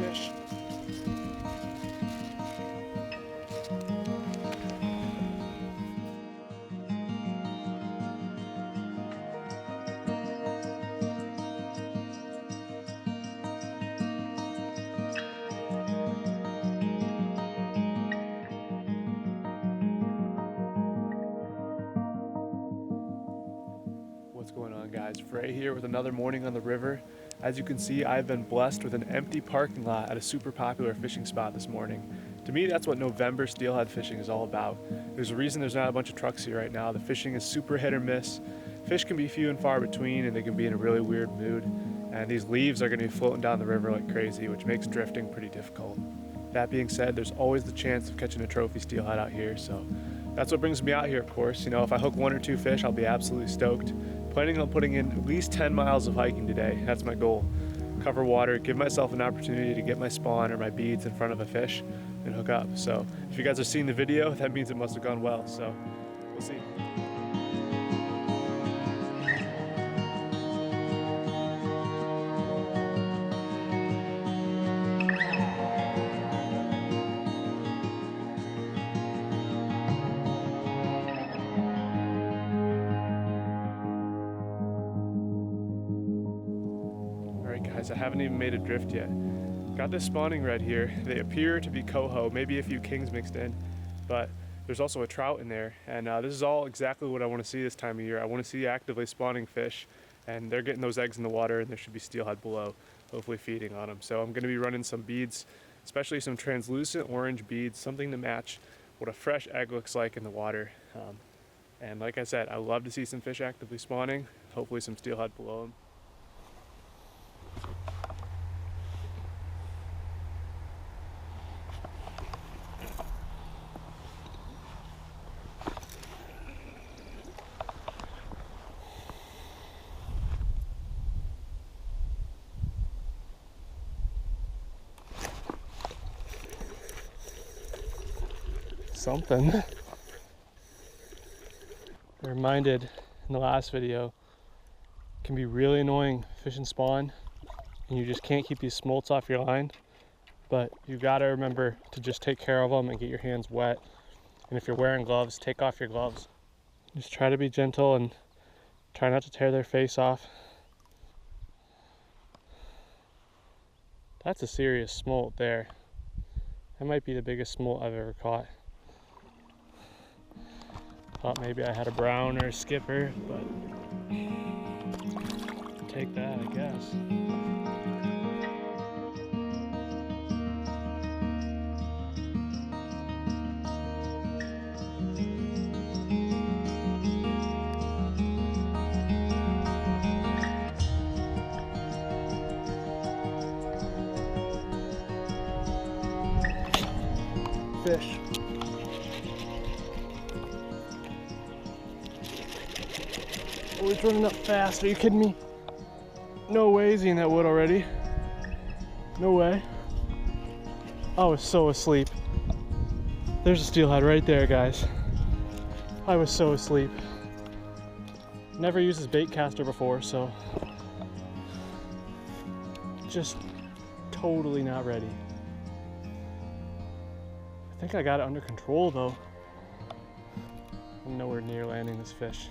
fish. What's going on, guys? Frey here with another morning on the river. As you can see, I've been blessed with an empty parking lot at a super popular fishing spot this morning. To me, that's what November steelhead fishing is all about. There's a reason there's not a bunch of trucks here right now. The fishing is super hit or miss. Fish can be few and far between, and they can be in a really weird mood. And these leaves are going to be floating down the river like crazy, which makes drifting pretty difficult. That being said, there's always the chance of catching a trophy steelhead out here, so that's what brings me out here, of course. You know, if I hook 1 or 2 fish, I'll be absolutely stoked. Planning on putting in at least 10 miles of hiking today. That's my goal. Cover water, give myself an opportunity to get my spawn or my beads in front of a fish and hook up. So if you guys are seeing the video, that means it must have gone well. So we'll see. Guys, I haven't even made a drift yet. Got this spawning red here. They appear to be coho, maybe a few kings mixed in, but there's also a trout in there. And this is all exactly what I want to see this time of year. I want to see actively spawning fish, and they're getting those eggs in the water, and there should be steelhead below, hopefully feeding on them. So I'm going to be running some beads, especially some translucent orange beads, something to match what a fresh egg looks like in the water. And like I said, I love to see some fish actively spawning, hopefully some steelhead below them. Something. I reminded in the last video, it can be really annoying fishing spawn and you just can't keep these smolts off your line, but you gotta remember to just take care of them and get your hands wet. And if you're wearing gloves, take off your gloves. Just try to be gentle and try not to tear their face off. That's a serious smolt there. That might be the biggest smolt I've ever caught. Thought maybe I had a brown or a skipper, but take that, I guess. Fish. Oh, he's running up fast. Are you kidding me? No way is he in that wood already. No way. I was so asleep. There's a steelhead right there, guys. I was so asleep. Never used his bait caster before, so just totally not ready. I think I got it under control though. I'm nowhere near landing this fish.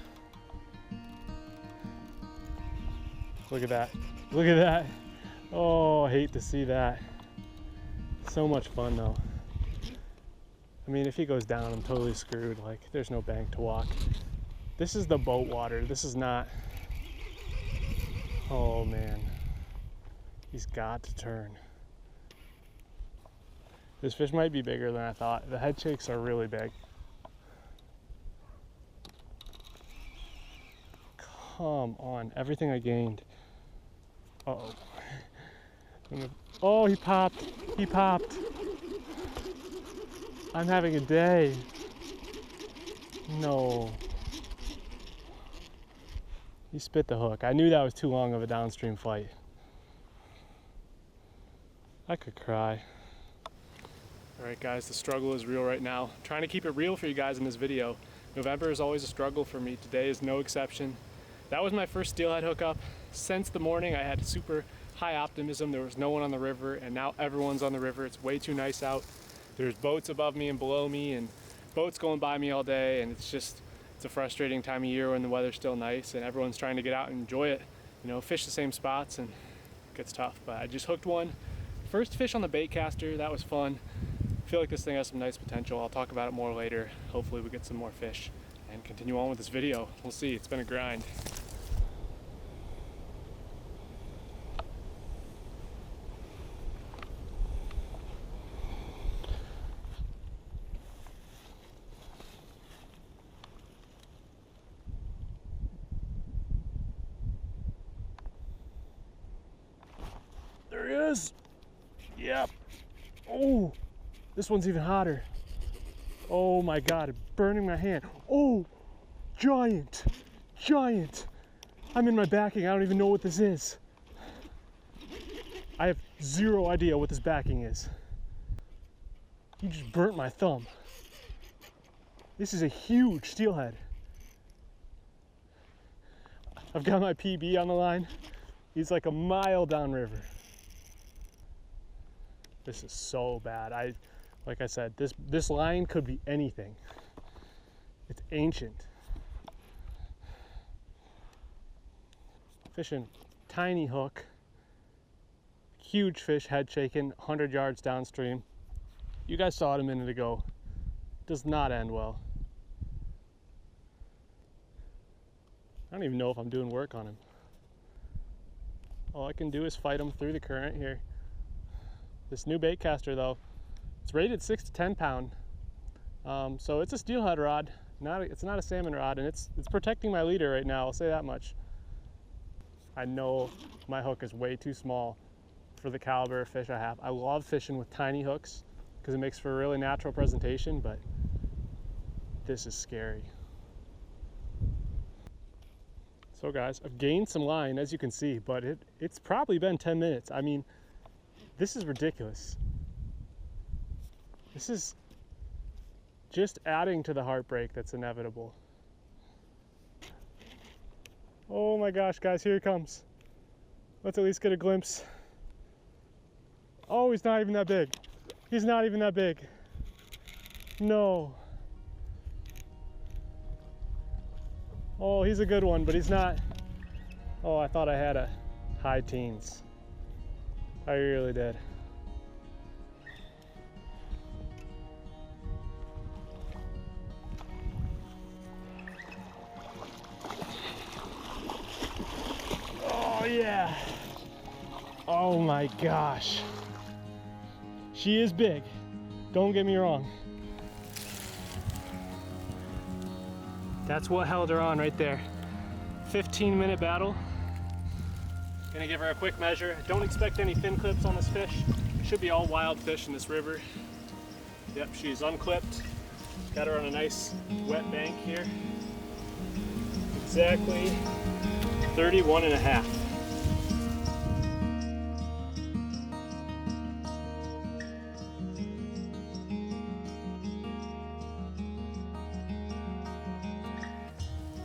Look at that. Look at that. Oh, I hate to see that. So much fun though. I mean, if he goes down, I'm totally screwed. Like, there's no bank to walk. This is the boat water. This is not... Oh man. He's got to turn. This fish might be bigger than I thought. The head shakes are really big. Come on, everything I gained. Uh-oh. Oh, he popped. He popped. I'm having a day. No. He spit the hook. I knew that was too long of a downstream fight. I could cry. All right, guys, the struggle is real right now. I'm trying to keep it real for you guys in this video. November is always a struggle for me. Today is no exception. That was my first steelhead hookup. Since the morning, I had super high optimism. There was no one on the river, and now everyone's on the river. It's way too nice out. There's boats above me and below me, and boats going by me all day, and it's a frustrating time of year when the weather's still nice and everyone's trying to get out and enjoy it. You know, fish the same spots, and it gets tough. But I just hooked one. First fish on the bait caster, that was fun. I feel like this thing has some nice potential. I'll talk about it more later. Hopefully we get some more fish and continue on with this video. We'll see, it's been a grind. There he is. Yep. Oh, this one's even hotter. Oh my God, it's burning my hand. Oh, giant, giant. I'm in my backing. I don't even know what this is. I have zero idea what this backing is. You just burnt my thumb. This is a huge steelhead. I've got my PB on the line. He's like a mile downriver. This is so bad. Like I said, this line could be anything. It's ancient. Fishing tiny hook. Huge fish, head shaking, 100 yards downstream. You guys saw it a minute ago. Does not end well. I don't even know if I'm doing work on him. All I can do is fight him through the current here. This new bait caster though, it's rated 6 to 10 pound. So it's a steelhead rod, it's not a salmon rod, and it's protecting my leader right now, I'll say that much. I know my hook is way too small for the caliber of fish I have. I love fishing with tiny hooks because it makes for a really natural presentation, but this is scary. So guys, I've gained some line as you can see, but it's probably been 10 minutes. I mean, this is ridiculous. This is just adding to the heartbreak that's inevitable. Oh my gosh, guys, here he comes. Let's at least get a glimpse. Oh, he's not even that big. He's not even that big. No. Oh, he's a good one, but he's not. Oh, I thought I had a high teens. I really did. Oh yeah. Oh my gosh. She is big. Don't get me wrong. That's what held her on right there. 15-minute battle. Gonna give her a quick measure. Don't expect any fin clips on this fish. Should be all wild fish in this river. Yep, she's unclipped. Got her on a nice wet bank here. Exactly 31 and a half.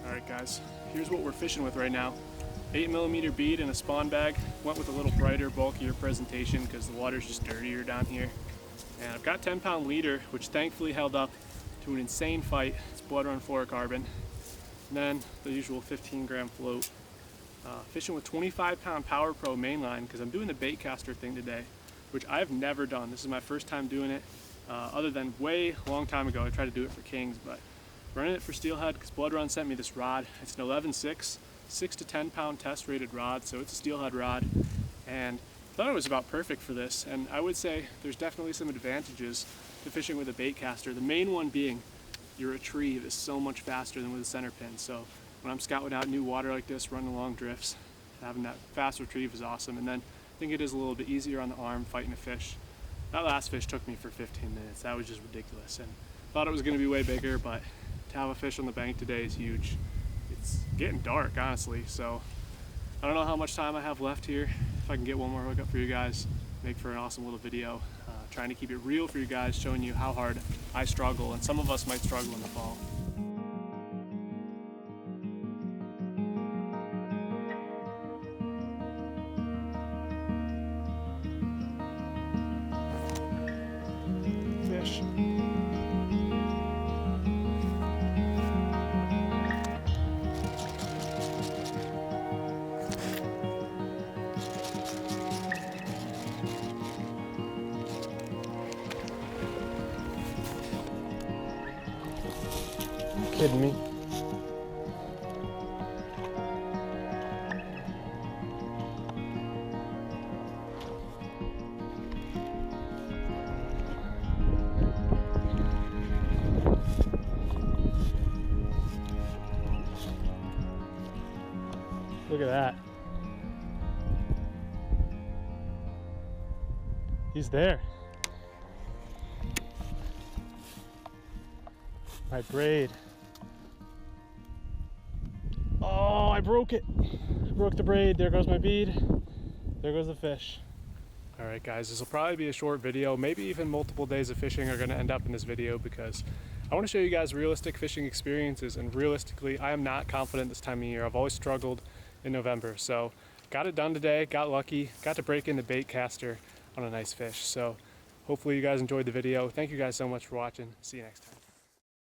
All right guys, here's what we're fishing with right now. 8mm bead in a spawn bag. Went with a little brighter, bulkier presentation because the water's just dirtier down here. And I've got 10-pound leader, which thankfully held up to an insane fight. It's blood run fluorocarbon. And then the usual 15-gram float. Fishing with 25-pound Power Pro mainline because I'm doing the bait caster thing today, which I've never done. This is my first time doing it, other than way long time ago. I tried to do it for kings, but running it for steelhead because Blood Run sent me this rod. It's an 11.6. 6 to 10 pound test rated rod, so it's a steelhead rod, and I thought it was about perfect for this. And I would say there's definitely some advantages to fishing with a bait caster. The main one being your retrieve is so much faster than with a center pin. So when I'm scouting out new water like this, running long drifts, having that fast retrieve is awesome. And then I think it is a little bit easier on the arm fighting a fish. That last fish took me for 15 minutes. That was just ridiculous, and thought it was going to be way bigger, but to have a fish on the bank today is huge. It's getting dark, honestly, so I don't know how much time I have left here. If I can get one more hookup for you guys, make for an awesome little video. Trying to keep it real for you guys, showing you how hard I struggle, and some of us might struggle in the fall. fish. Kidding me? Look at that. He's there. My braid. Oh, I broke it. I broke the braid. There goes my bead. There goes the fish. All right, guys, this will probably be a short video. Maybe even multiple days of fishing are gonna end up in this video because I wanna show you guys realistic fishing experiences, and realistically, I am not confident this time of year. I've always struggled in November. So got it done today, got lucky, got to break in the bait caster on a nice fish. So hopefully you guys enjoyed the video. Thank you guys so much for watching. See you next time.